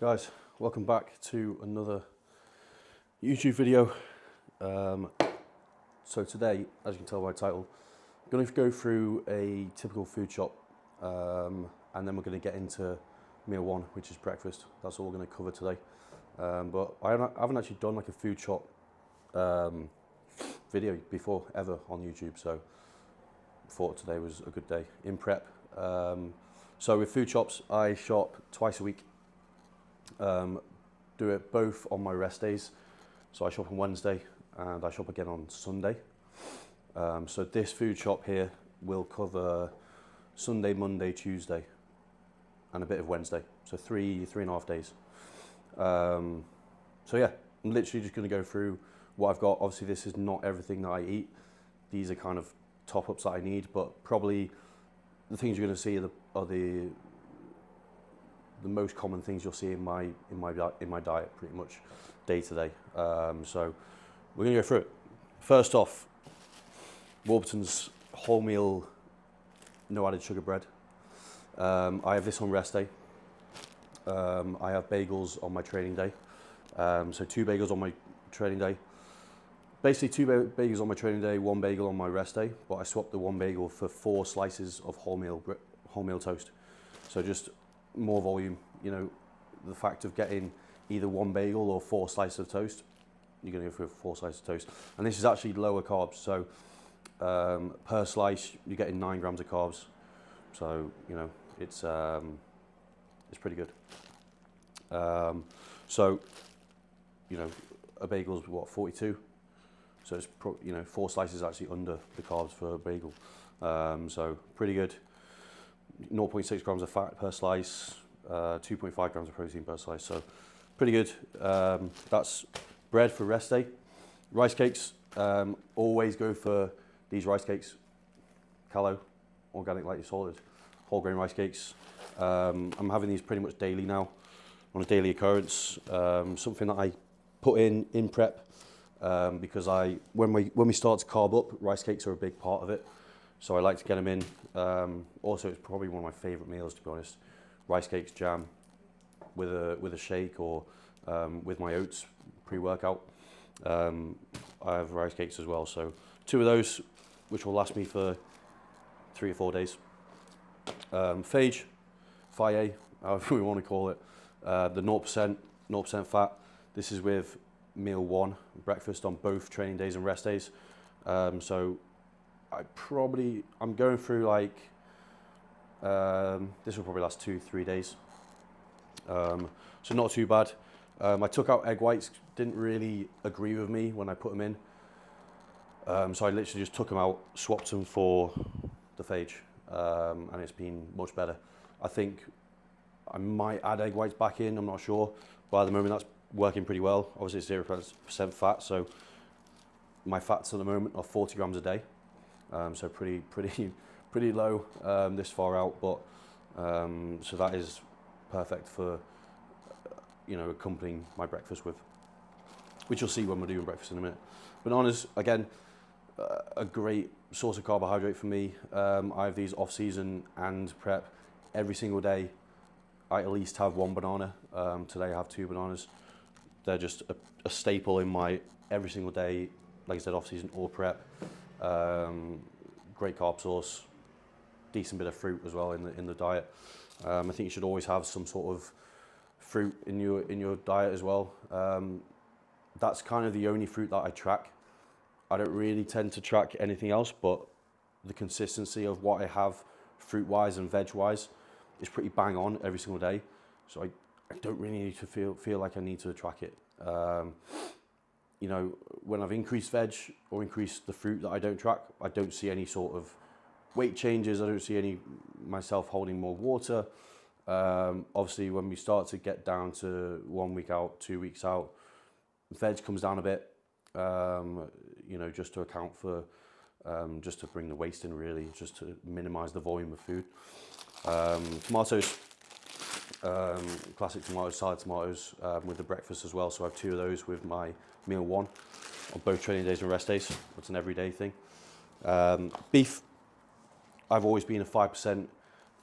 Guys, welcome back to another YouTube video. So today, as you can tell by the title, I'm going to go through a typical food shop, and then we're going to get into meal one, which is breakfast. That's all we're going to cover today. But I haven't actually done like a food shop video before ever on YouTube, so I thought today was a good day in prep. So with food shops, I shop twice a week. Do it both on my rest days. So I shop on Wednesday and I shop again on Sunday. So this food shop here will cover Sunday, Monday, Tuesday, and a bit of Wednesday. So three and a half days. So yeah, I'm literally just going to go through what I've got. Obviously, this is not everything that I eat. These are kind of top ups that I need, but probably the things you're going to see are the most common things you'll see in my diet, pretty much day to day. So we're going to go through it. First off, Warburton's wholemeal, no added sugar bread. I have this on rest day. I have bagels on my training day. So 2 bagels on my training day. Basically 2 bagels on my training day, 1 bagel on my rest day, but I swapped the 1 bagel for 4 slices of wholemeal toast. So just more volume, you know, the fact of getting either 1 bagel or 4 slices of toast, you're going to go for 4 slices of toast. And this is actually lower carbs, so per slice you're getting 9 grams of carbs. So, you know, it's pretty good. So, you know, a bagel is what, 42? So it's, you know, 4 slices actually under the carbs for a bagel. So pretty good. 0.6 grams of fat per slice, 2.5 grams of protein per slice, so pretty good. That's bread for rest day. Rice cakes, always go for these rice cakes. Callow, organic lightly salted, whole grain rice cakes. I'm having these pretty much daily now, on a daily occurrence. Something that I put in prep, because when we start to carb up, rice cakes are a big part of it. So I like to get them in. Also, it's probably one of my favourite meals, to be honest. Rice cakes, jam, with a shake, or with my oats pre-workout. I have rice cakes as well. So 2 of those, which will last me for 3 or 4 days. Phage, Faye, however we want to call it. The 0% fat. This is with meal 1, breakfast on both training days and rest days. So I'm going through like, this will probably last 2-3 days. So not too bad. I took out egg whites, didn't really agree with me when I put them in. So I literally just took them out, swapped them for the phage, and it's been much better. I think I might add egg whites back in, I'm not sure, but at the moment that's working pretty well. Obviously it's 0% fat, so my fats at the moment are 40 grams a day. So pretty low this far out, but so that is perfect for you know, accompanying my breakfast with, which you'll see when we're doing breakfast in a minute. Bananas, again, a great source of carbohydrate for me. I have these off season and prep every single day. I at least have 1 banana. Today I have 2 bananas. They're just a staple in my every single day, like I said, off season or prep. Great carb source, decent bit of fruit as well in the diet. I think you should always have some sort of fruit in your diet as well. That's kind of the only fruit that I track. I don't really tend to track anything else, but the consistency of what I have fruit wise and veg wise is pretty bang on every single day. So I don't really need to feel like I need to track it. You know, when I've increased veg or increased the fruit that I don't track, I don't see any sort of weight changes. I don't see myself holding more water. Obviously, when we start to get down to 1 week out, 2 weeks out, veg comes down a bit, you know, just to account for, just to bring the waste in really, just to minimize the volume of food. Tomatoes, classic tomatoes, salad tomatoes, with the breakfast as well. So I have 2 of those with my meal 1 on both training days and rest days. It's an everyday thing. Beef, I've always been a 5%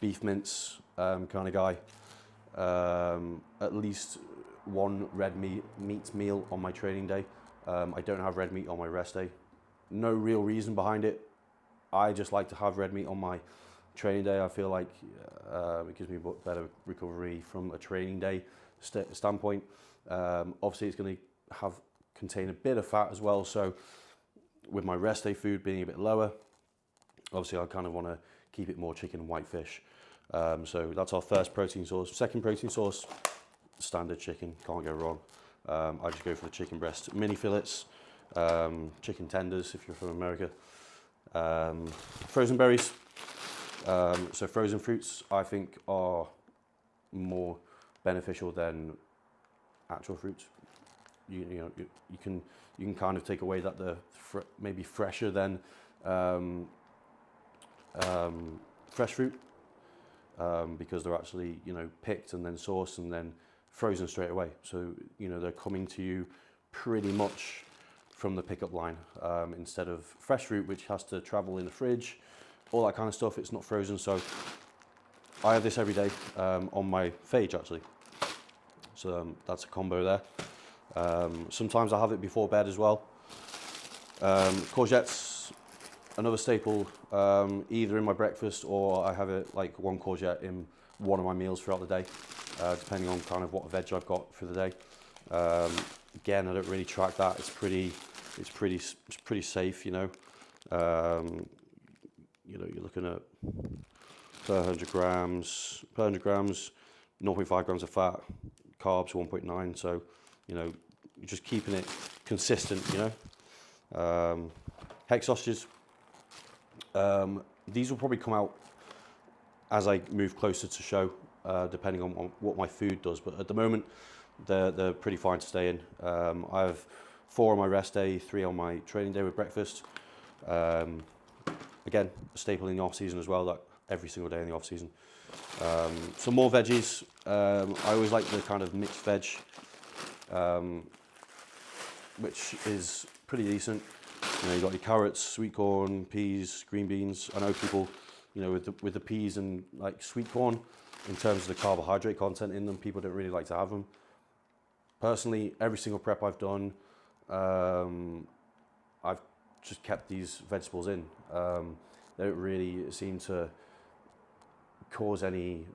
beef mince kind of guy. at least one red meat meal on my training day. I don't have red meat on my rest day. No real reason behind it. I just like to have red meat on my training day. I feel like it gives me better recovery from a training day standpoint. Obviously, it's going to contain a bit of fat as well. So with my rest day food being a bit lower, obviously I kind of want to keep it more chicken and white fish. So that's our first protein source. Second protein source, standard chicken, can't go wrong. I just go for the chicken breast mini fillets, chicken tenders if you're from America, frozen berries. So frozen fruits I think are more beneficial than actual fruits. You can kind of take away that they're maybe fresher than fresh fruit, because they're actually picked and then sourced and then frozen straight away. So they're coming to you pretty much from the pickup line, instead of fresh fruit which has to travel in the fridge, all that kind of stuff. It's not frozen. So I have this every day on my phage actually. So that's a combo there. Sometimes I have it before bed as well. Courgettes, another staple, either in my breakfast or I have it like one courgette in one of my meals throughout the day, depending on kind of what veg I've got for the day. Again, I don't really track that. It's pretty safe, you're looking at per 100 grams, 0.5 grams of fat, carbs 1.9. So, you're just keeping it consistent, Hex sausages. These will probably come out as I move closer to show, depending on what my food does. But at the moment, they're pretty fine to stay in. I have 4 on my rest day, 3 on my training day with breakfast. Again, a staple in the off season as well, like every single day in the off season. Some more veggies. I always like the kind of mixed veg, which is pretty decent. You've got your carrots, sweet corn, peas, green beans. I know people, with the peas and like sweet corn, in terms of the carbohydrate content in them, people don't really like to have them. Personally, every single prep I've done, I've just kept these vegetables in. They don't really seem to cause any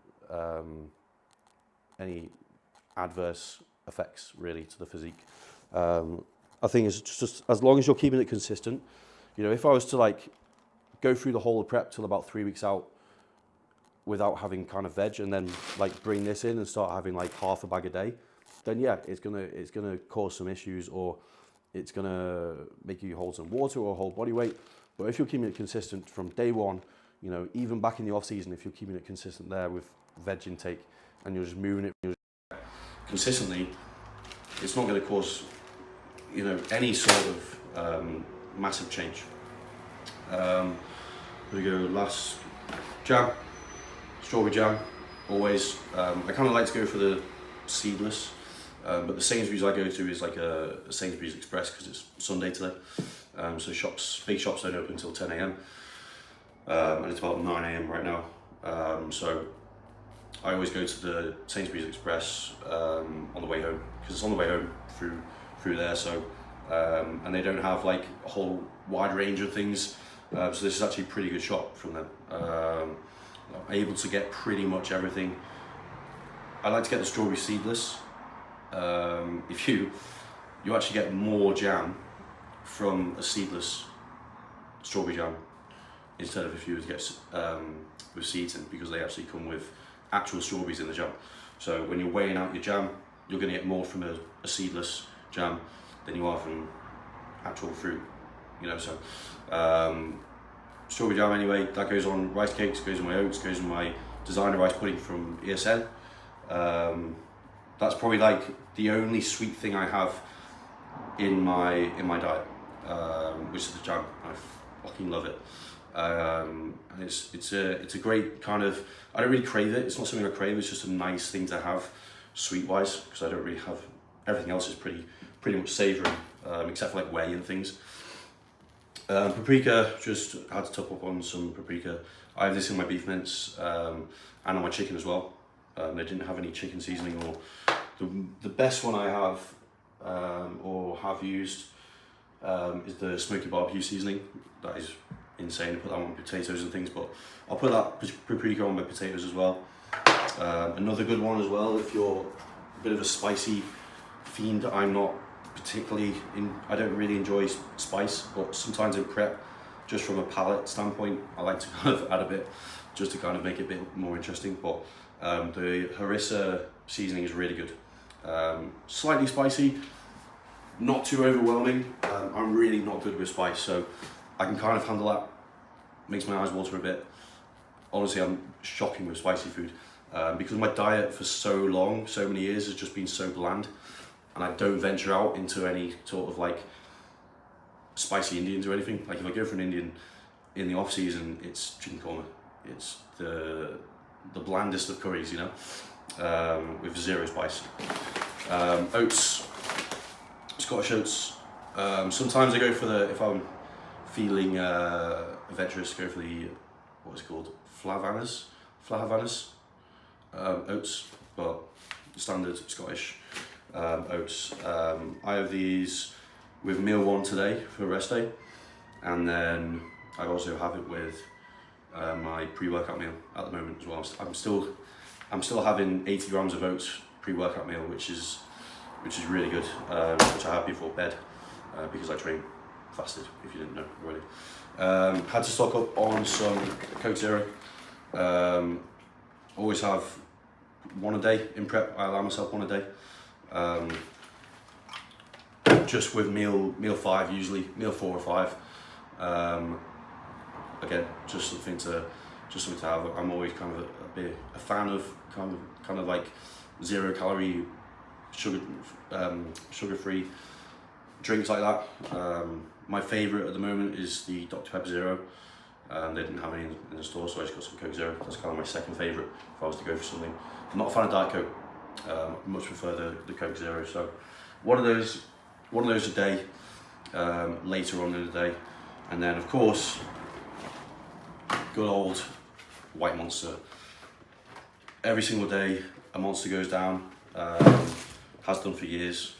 adverse effects really to the physique. I think it's just as long as you're keeping it consistent. If I was to like go through the whole prep till about 3 weeks out without having kind of veg, and then like bring this in and start having like half a bag a day, then yeah, it's gonna cause some issues, or it's gonna make you hold some water or hold body weight. But if you're keeping it consistent from day one, even back in the off season, if you're keeping it consistent there with veg intake and you're just moving it consistently, it's not going to cause any sort of massive change. Here we go. Last, jam, strawberry jam. Always. I kind of like to go for the seedless, but the Sainsbury's I go to is like a Sainsbury's Express because it's Sunday today. So big shops don't open until 10 a.m. And it's about 9 a.m. right now. So I always go to the Sainsbury's Express on the way home, because it's on the way home through there. So and they don't have like a whole wide range of things. So this is actually a pretty good shop from them. I'm able to get pretty much everything. I like to get the strawberry seedless. If you actually get more jam from a seedless strawberry jam instead of if you were to get with seeds in, because they actually come with actual strawberries in the jam. So when you're weighing out your jam, you're going to get more from a seedless jam than you are from actual fruit. So strawberry jam anyway, that goes on rice cakes, goes on my oats, goes on my designer rice pudding from ESN. That's probably like the only sweet thing I have in my diet, which is the jam. I fucking love it. And it's a great kind of, I don't really crave it. It's not something I crave. It's just a nice thing to have sweet wise, because I don't really have, everything else is pretty much savoury, except for like whey and things. Paprika, just had to top up on some paprika. I have this in my beef mince and on my chicken as well. They didn't have any chicken seasoning, or the best one I have or have used is the smoky barbecue seasoning. That is insane. I put that on potatoes and things, but I'll put that paprika on my potatoes as well. Another good one as well, if you're a bit of a spicy fiend. I'm not particularly I don't really enjoy spice, but sometimes in prep, just from a palate standpoint, I like to kind of add a bit, just to kind of make it a bit more interesting. But the harissa seasoning is really good. Slightly spicy, not too overwhelming. I'm really not good with spice, so I can kind of handle that. Makes my eyes water a bit. Honestly, I'm shocking with spicy food because my diet for so long, so many years, has just been so bland, and I don't venture out into any sort of like spicy Indians or anything. Like if I go for an Indian in the off season, it's chicken korma. It's the blandest of curries, you know, with zero spice. Oats, Scottish oats. Sometimes I go for if I'm feeling adventurous, go for the, what's it called, Flahavannas oats, but standard Scottish oats. I have these with meal one today for rest day, and then I also have it with my pre-workout meal at the moment as well. I'm still having 80 grams of oats pre-workout meal, which is really good, which I have before bed because I train fasted, if you didn't know already. Had to stock up on some Coke Zero. Always have one a day in prep. I allow myself one a day. Just with meal 5 usually, meal 4 or 5. Again, just something to have. I'm always kind of a fan of kind of like 0 calorie, sugar-free drinks like that. My favourite at the moment is the Dr Pepper Zero. They didn't have any in the store, so I just got some Coke Zero. That's kind of my second favourite if I was to go for something. I'm not a fan of Diet Coke. Much prefer the Coke Zero. So one of those a day, later on in the day, and then of course, good old white Monster. Every single day, a Monster goes down. Has done for years.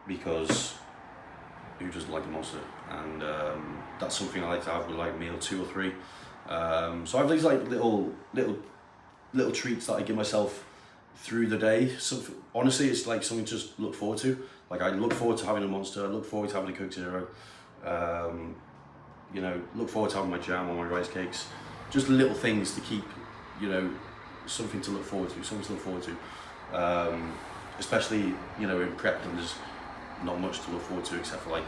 Because who doesn't like a Monster? And that's something I like to have with like meal 2 or 3. So I have these like little treats that I give myself through the day. So honestly, it's like something to just look forward to. Like I look forward to having a Monster. I look forward to having a Coke Zero. You know, look forward to having my jam or my rice cakes. Just little things to keep, you know, something to look forward to. Especially, you know, in prep when there's not much to look forward to except for like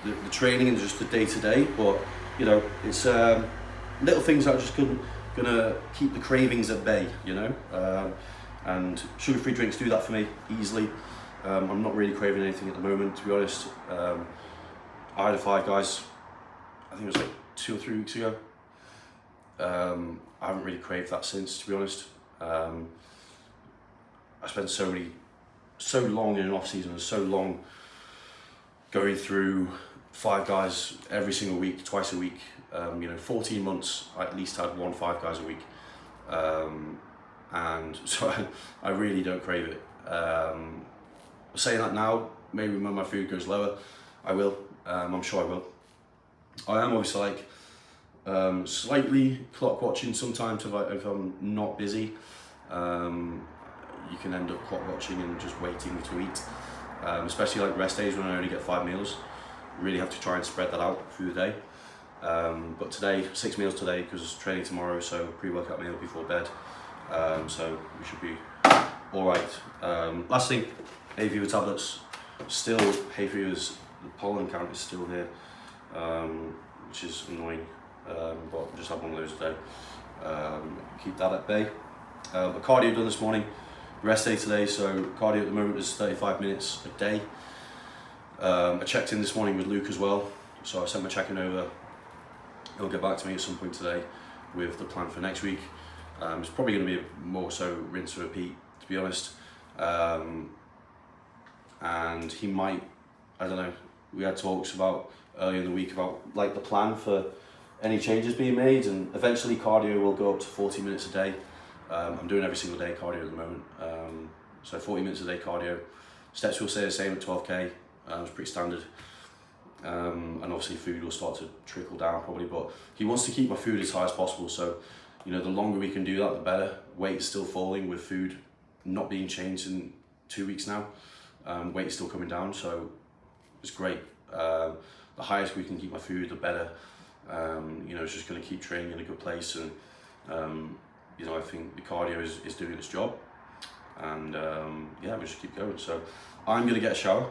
the training and just the day-to-day. But you know, it's little things that are just gonna keep the cravings at bay, you know. And sugar-free drinks do that for me easily. I'm not really craving anything at the moment, to be honest. I had a Five Guys, I think it was like 2 or 3 weeks ago. I haven't really craved that since, to be honest. I spent so long in an off season and so long going through Five Guys every single week, twice a week. You know, 14 months, I at least had 1 Five Guys a week. And so I really don't crave it. Saying that now, maybe when my food goes lower, I will. I'm sure I will. I am obviously like slightly clock watching sometimes if I'm not busy. You can end up clock watching and just waiting to eat, especially like rest days when I only get 5 meals. Really have to try and spread that out through the day. But today, 6 meals today because training tomorrow, so pre-workout meal before bed. So we should be all right. Last thing, hay fever tablets. Still hay fever's, the pollen count is still here, which is annoying. But just have one of those a day. Keep that at bay. But cardio done this morning. Rest day today, so cardio at the moment is 35 minutes a day. I checked in this morning with Luke as well, so I sent my check-in over. He'll get back to me at some point today with the plan for next week. It's probably going to be more so rinse and repeat, to be honest. And he might, I don't know, we had talks about earlier in the week about like the plan for any changes being made, and eventually cardio will go up to 40 minutes a day. I'm doing every single day cardio at the moment, so 40 minutes a day cardio. Steps will stay the same at 12k, it's pretty standard. And obviously food will start to trickle down probably, but he wants to keep my food as high as possible, so you know, the longer we can do that, the better. Weight is still falling with food not being changed in 2 weeks now. Weight is still coming down, so it's great. The highest we can keep my food, the better. You know, it's just going to keep training in a good place, and you know, I think the cardio is doing its job, and yeah, we just keep going. So I'm going to get a shower.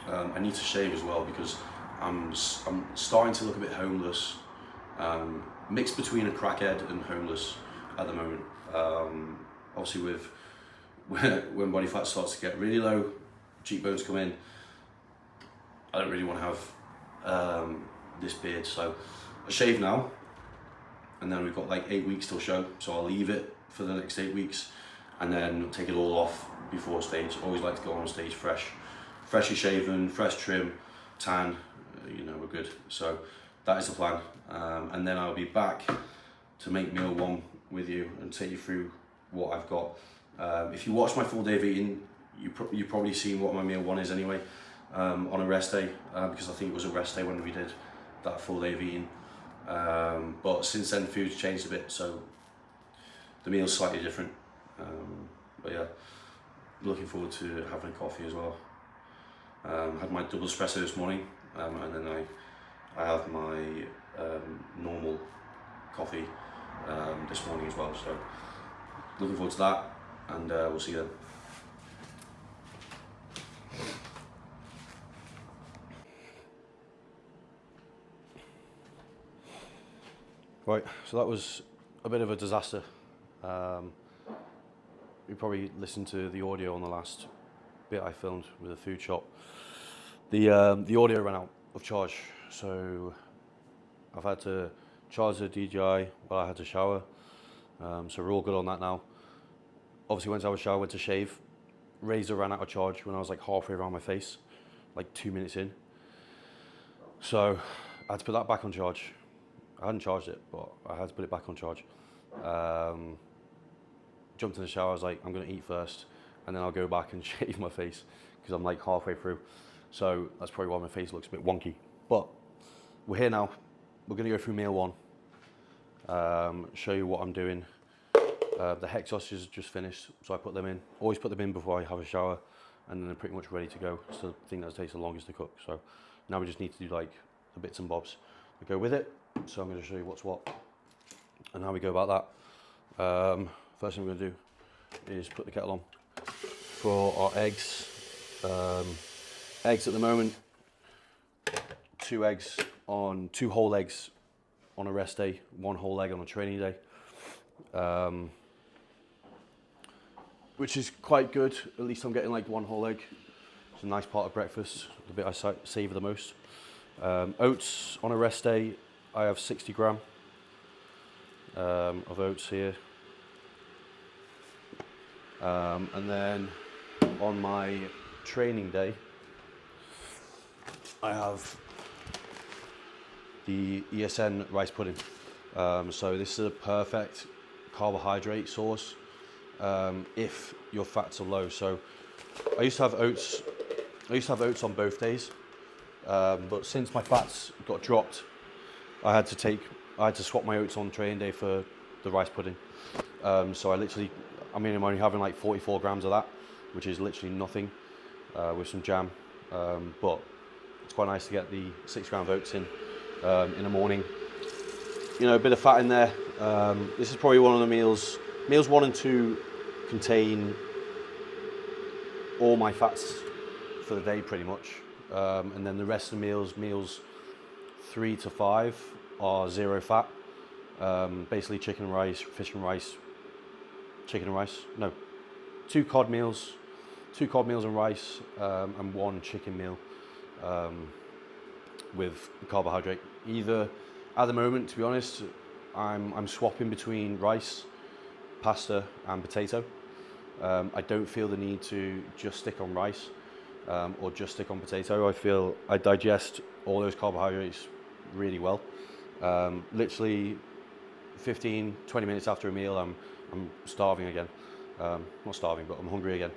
I need to shave as well because I'm starting to look a bit homeless, mixed between a crackhead and homeless at the moment. Obviously with when body fat starts to get really low, cheekbones come in, I don't really want to have this beard, so I shave now, and then we've got like 8 weeks till show, so I'll leave it for the next 8 weeks and then take it all off before stage. Always like to go on stage freshly shaven, fresh trim, tan, you know, we're good. So that is the plan, and then I'll be back to make meal 1 with you and take you through what I've got. If you watch my full day of eating, you've probably seen what my meal 1 is anyway, on a rest day, because I think it was a rest day when we did that full day of eating. But since then food's changed a bit, so the meal's slightly different. But yeah, looking forward to having a coffee as well. Had my double espresso this morning, and then I have my normal coffee this morning as well, so looking forward to that, and we'll see you then. Right, so that was a bit of a disaster. You probably listened to the audio on the last bit I filmed with the food shop. The audio ran out of charge, so I've had to charge the DJI while I had to shower. So we're all good on that now. Obviously went to have a shower, went to shave. Razor ran out of charge when I was like halfway around my face, like 2 minutes in. So I had to put that back on charge. I hadn't charged it, but I had to put it back on charge. Jumped in the shower, I was like, I'm gonna eat first, and then I'll go back and shave my face, because I'm like halfway through. So that's probably why my face looks a bit wonky. But we're here now. We're gonna go through meal 1. Show you what I'm doing. The hex sausages just finished, so I put them in. Always put them in before I have a shower, and then they're pretty much ready to go. It's the thing that takes the longest to cook. So now we just need to do like the bits and bobs that go with it. So I'm going to show you what's what and how we go about that. First thing we're going to do is put the kettle on for our eggs. Eggs at the moment, 2 whole eggs on a rest day, 1 whole egg on a training day, which is quite good. At least I'm getting like 1 whole egg. It's a nice part of breakfast, the bit I savour the most. Oats on a rest day, I have 60 gram of oats here. And then on my training day, I have the ESN rice pudding. So this is a perfect carbohydrate source if your fats are low. So I used to have oats on both days, but since my fats got dropped, I had to swap my oats on training day for the rice pudding. So I'm only having like 44 grams of that, which is literally nothing, with some jam. But it's quite nice to get the 6 grams of oats in the morning. You know, a bit of fat in there. This is probably one of the meals. Meals 1 and 2 contain all my fats for the day pretty much. And then the rest of the meals 3 to 5 are 0 fat. Basically chicken and rice, fish and rice, chicken and rice. No, 2 cod meals and rice, and 1 chicken meal with carbohydrate. Either, at the moment, to be honest, I'm swapping between rice, pasta and potato. I don't feel the need to just stick on rice or just stick on potato. I feel I digest all those carbohydrates really well. Literally 15, 20 minutes after a meal, I'm starving again. Not starving, but I'm hungry again.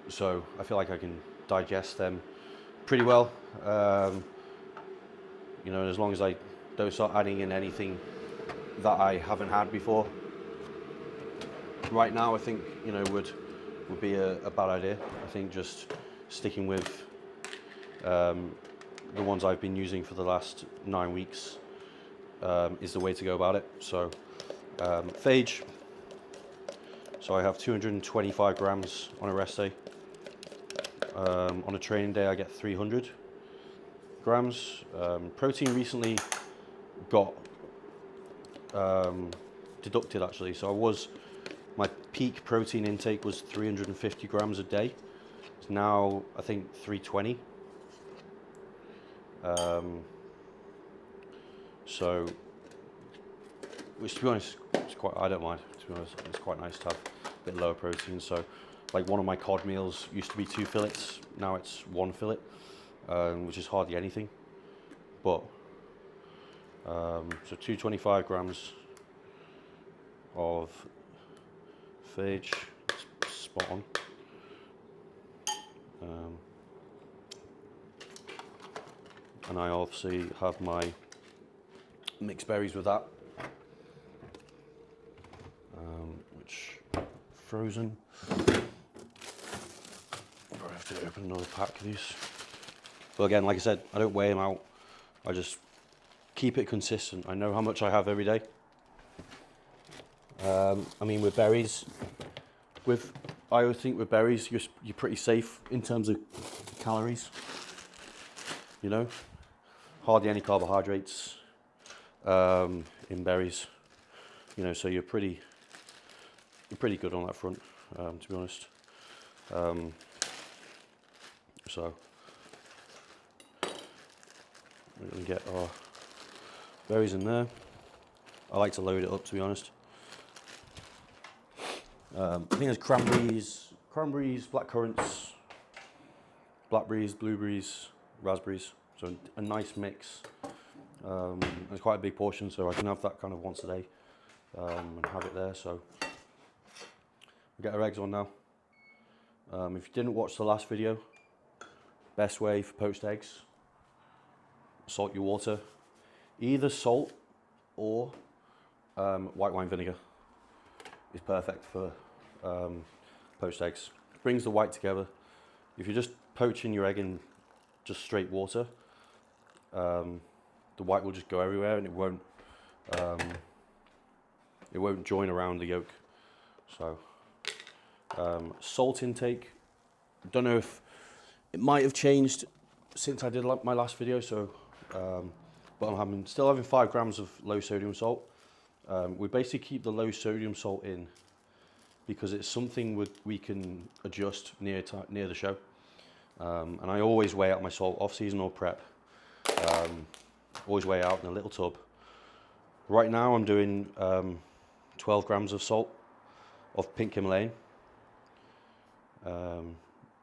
So I feel like I can digest them pretty well. You know, as long as I don't start adding in anything that I haven't had before. Right now, I think, you know, would be a bad idea. I think just sticking with the ones I've been using for the last 9 weeks is the way to go about it. So phage. So I have 225 grams on a rest day. On a training day, I get 300 grams. Protein recently got deducted actually. So my peak protein intake was 350 grams a day. It's now I think 320. So, which to be honest, I don't mind. To be honest, it's quite nice to have a bit lower protein. So, like one of my cod meals used to be 2 fillets, now it's 1 fillet, which is hardly anything. But so 225 grams of phage, spot on. And I obviously have my mixed berries with that, which frozen. I have to open another pack of these. But again, like I said, I don't weigh them out. I just keep it consistent. I know how much I have every day. I mean, with berries, I always think with berries, you're pretty safe in terms of calories. You know, hardly any carbohydrates in berries. You know, so you're pretty good on that front, to be honest. So we're gonna get our berries in there. I like to load it up, to be honest. I think there's cranberries, blackcurrants, blackberries, blueberries, raspberries. So a nice mix. It's quite a big portion, so I can have that kind of once a day and have it there. So we get our eggs on now. If you didn't watch the last video, best way for poached eggs: salt your water. Either salt or white wine vinegar is perfect for poached eggs. It brings the white together. If you're just poaching your egg in just straight water, the white will just go everywhere and it won't join around the yolk. So salt intake, don't know if it might have changed since I did my last video. So but I'm still having 5 grams of low sodium salt. We basically keep the low sodium salt in because it's something we can adjust near the show. And I always weigh out my salt, off season or prep. Always weigh out in a little tub. Right now I'm doing 12 grams of salt of pink Himalayan,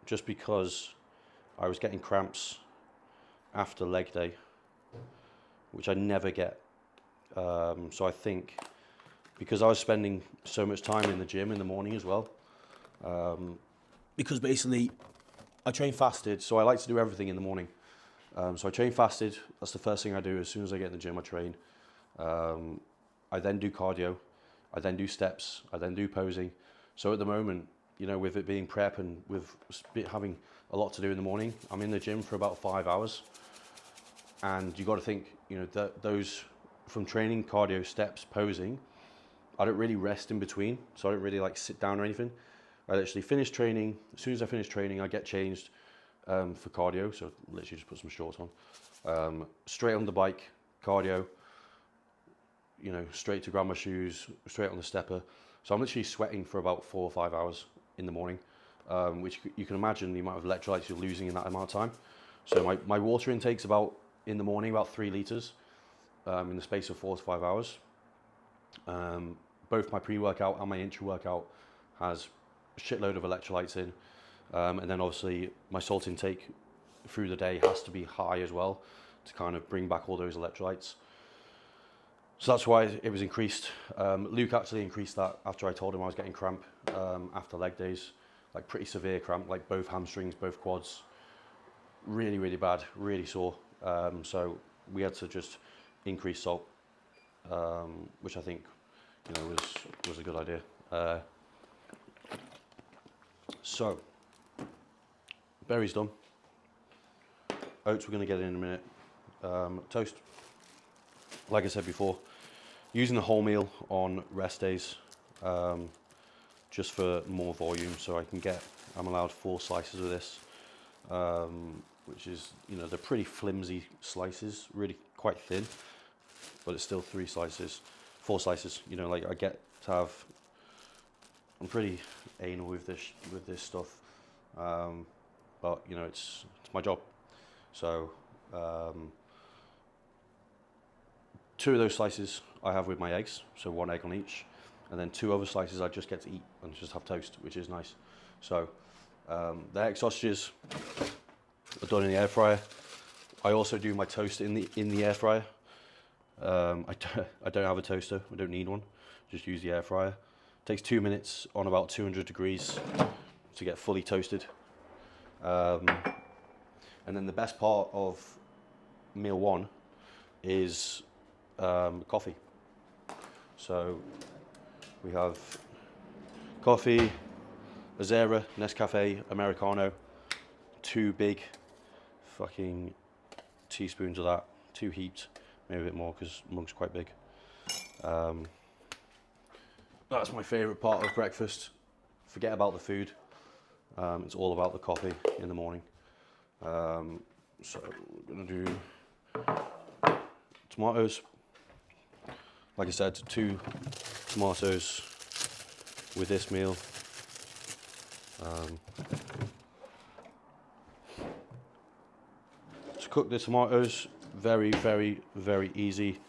just because I was getting cramps after leg day, which I never get. So I think because I was spending so much time in the gym in the morning as well, because basically I train fasted, so I like to do everything in the morning. So I train fasted. That's the first thing I do as soon as I get in the gym. I train. I then do cardio. I then do steps. I then do posing. So at the moment, you know, with it being prep and with having a lot to do in the morning, I'm in the gym for about 5 hours. And you got to think, you know, that those from training, cardio, steps, posing, I don't really rest in between. So I don't really like sit down or anything. I literally finish training. As soon as I finish training, I get changed for cardio. So literally just put some shorts on. Straight on the bike, cardio, you know, straight to grab my shoes, straight on the stepper. So I'm literally sweating for about 4 or 5 hours in the morning, which you can imagine the amount of electrolytes you're losing in that amount of time. So my water intake's in the morning about 3 litres in the space of 4 to 5 hours. Both my pre-workout and my intra-workout has a shitload of electrolytes in. And then obviously my salt intake through the day has to be high as well. to kind of bring back all those electrolytes. So that's why it was increased. Luke actually increased that after I told him I was getting cramp after leg days, like pretty severe cramp, like both hamstrings, both quads, really, really bad, really sore. So we had to just increase salt, which I think, you know, was a good idea. So berries done. Oats we're going to get in a minute. Toast, like I said before, using the wholemeal on rest days, just for more volume, so I'm allowed 4 slices of this, which is, you know, they're pretty flimsy slices, really quite thin, but it's still 4 slices, you know, like I get to have, I'm pretty anal with this stuff, but you know, it's my job. So 2 of those slices I have with my eggs, so 1 egg on each, and then 2 other slices I just get to eat and just have toast, which is nice. So the egg sausages are done in the air fryer. I also do my toast in the air fryer. I don't have a toaster, I don't need one, just use the air fryer. It takes 2 minutes on about 200 degrees to get fully toasted. And then the best part of meal 1 is coffee. So we have coffee, Azera, Nescafe, Americano, 2 big fucking teaspoons of that, 2 heaped, maybe a bit more because mug's quite big. That's my favourite part of breakfast. Forget about the food. It's all about the coffee in the morning. So we're gonna do tomatoes. Like I said, 2 tomatoes with this meal. To cook the tomatoes, very, very, very easy.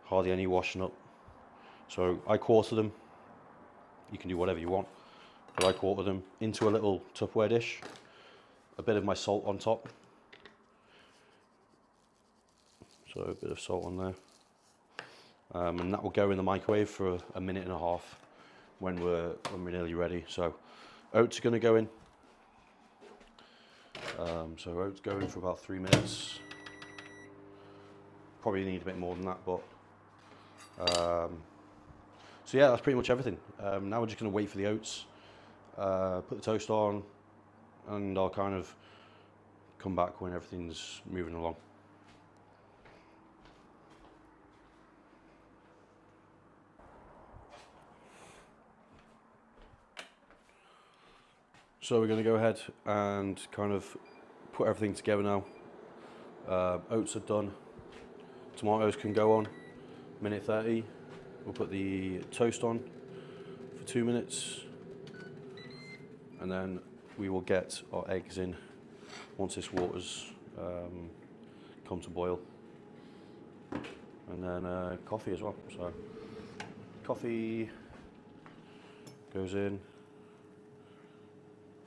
Hardly any washing up. So I quarter them. You can do whatever you want, but I quarter them into a little Tupperware dish. A bit of my salt on top. So a bit of salt on there. And that will go in the microwave for a minute and a half when we're nearly ready. So oats are going to go in. So oats go in for about 3 minutes. Probably need a bit more than that, but so yeah, that's pretty much everything. Now we're just going to wait for the oats, put the toast on, and I'll kind of come back when everything's moving along. So we're going to go ahead and kind of put everything together now. Oats are done. Tomatoes can go on. Minute 30. We'll put the toast on for 2 minutes. And then we will get our eggs in once this water's come to boil. And then coffee as well. So coffee goes in.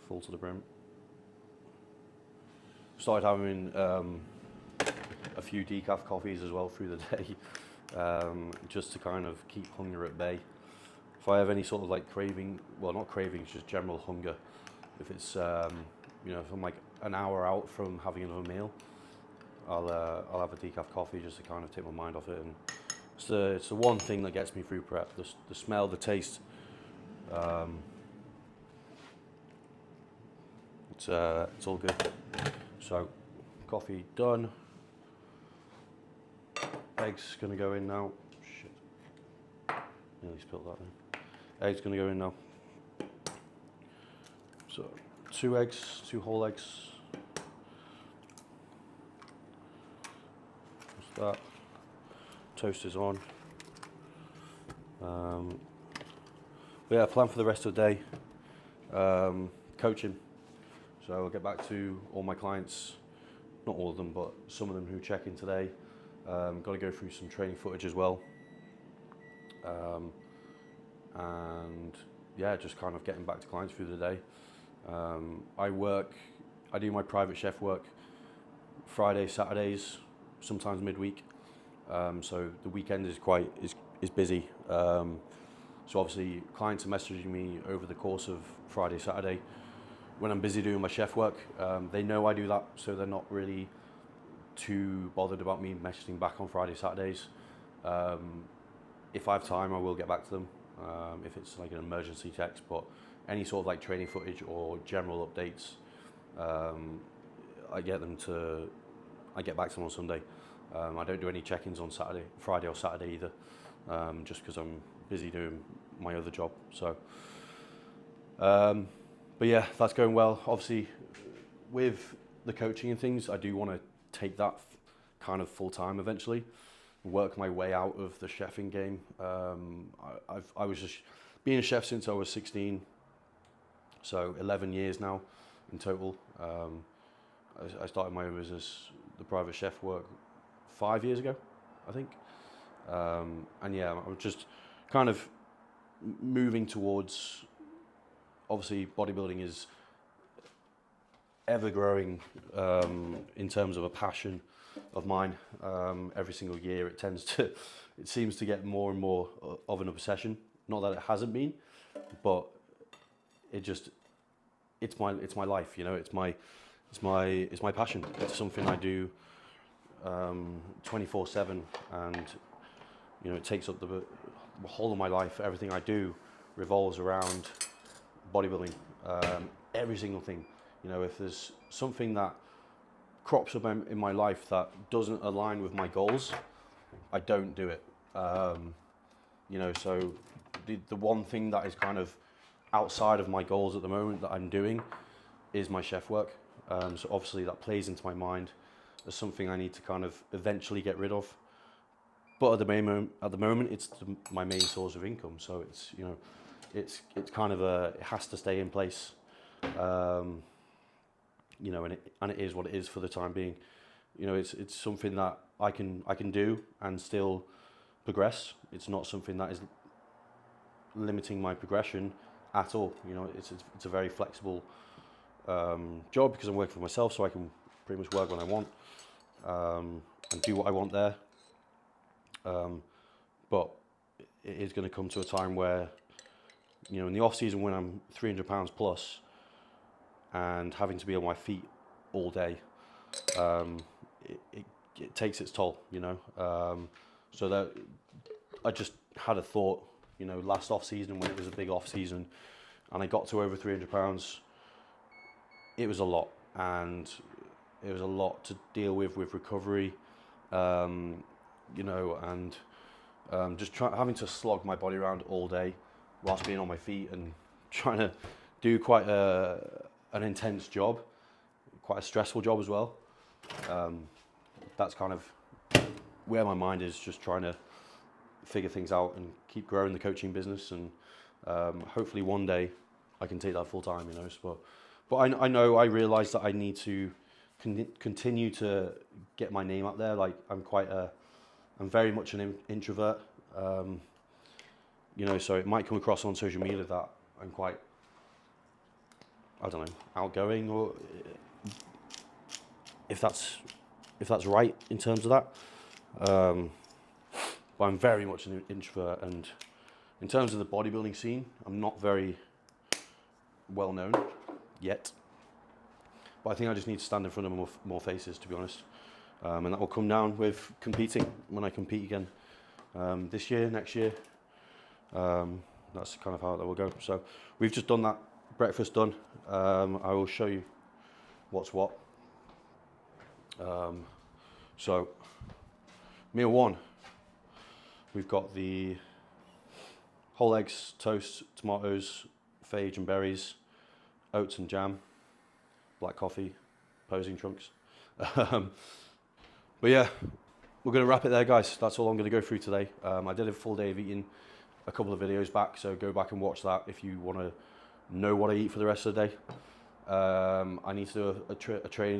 Full to the brim. Started having a few decaf coffees as well through the day, just to kind of keep hunger at bay. If I have any sort of like craving, well, not cravings, just general hunger. If it's you know, if I'm like an hour out from having another meal, I'll have a decaf coffee just to kind of take my mind off it. And it's the one thing that gets me through prep. The smell, the taste. It's all good. So coffee done. Eggs gonna go in now. Shit. Nearly spilled that then. Eggs gonna go in now. So 2 eggs, 2 whole eggs. Just that. Toast is on. But yeah, plan for the rest of the day. Coaching. So I'll get back to all my clients, not all of them, but some of them who check in today. Got to go through some training footage as well. And yeah, just kind of getting back to clients through the day. I do my private chef work Friday, Saturdays, sometimes midweek. So the weekend is busy. So obviously clients are messaging me over the course of Friday, Saturday when I'm busy doing my chef work. They know I do that, so they're not really too bothered about me messaging back on Friday, Saturdays. If I have time, I will get back to them if it's like an emergency text, but any sort of like training footage or general updates, I get back to them on Sunday. I don't do any check-ins on Friday or Saturday either, just because I'm busy doing my other job. So, but yeah, that's going well. Obviously, with the coaching and things, I do want to take that kind of full time eventually, work my way out of the chefing game. I was just being a chef since I was 16, so 11 years now in total. I started my own business, the private chef work, 5 years ago, I think. And yeah, I'm just kind of moving towards, obviously bodybuilding is ever growing in terms of a passion of mine. Every single year it seems to get more and more of an obsession. Not that it hasn't been, but it's my life, you know, it's my passion. It's something I do 24/7, and you know, it takes up the whole of my life. Everything I do revolves around bodybuilding. Every single thing. You know, if there's something that crops up in my life that doesn't align with my goals, I don't do it. You know, so the one thing that is kind of outside of my goals at the moment that I'm doing is my chef work. So obviously that plays into my mind as something I need to kind of eventually get rid of. But at the moment, it's my main source of income. So it's, you know, it's kind of it has to stay in place. You know, and it is what it is for the time being. You know, it's something that I can do and still progress. It's not something that is limiting my progression at all. You know, it's a very flexible job because I'm working for myself, so I can pretty much work when I want and do what I want there. But it is going to come to a time where, you know, in the off season when I'm 300 pounds plus and having to be on my feet all day, it takes its toll, you know. So that I just had a thought, you know, last off season when it was a big off season and I got to over 300 pounds, it was a lot, and it was a lot to deal with recovery, you know, and just having to slog my body around all day whilst being on my feet and trying to do quite an intense job, quite a stressful job as well. That's kind of where my mind is, just trying to figure things out and keep growing the coaching business, and hopefully one day I can take that full time, you know. But I realise that I need to continue to get my name out there. Like I'm very much an introvert, you know, so it might come across on social media that I'm quite, I don't know, outgoing, or if that's right in terms of that. But I'm very much an introvert, and in terms of the bodybuilding scene, I'm not very well known yet. But I think I just need to stand in front of more faces, to be honest. And that will come down with competing, when I compete again this year, next year. That's kind of how that will go. So we've just done that, breakfast done. I will show you what's what. So meal one, we've got the whole eggs, toast, tomatoes, phage and berries, oats and jam, black coffee, posing trunks. But yeah, we're going to wrap it there, guys. That's all I'm going to go through today. I did a full day of eating a couple of videos back, so go back and watch that if you want to know what I eat for the rest of the day. I need to do a training day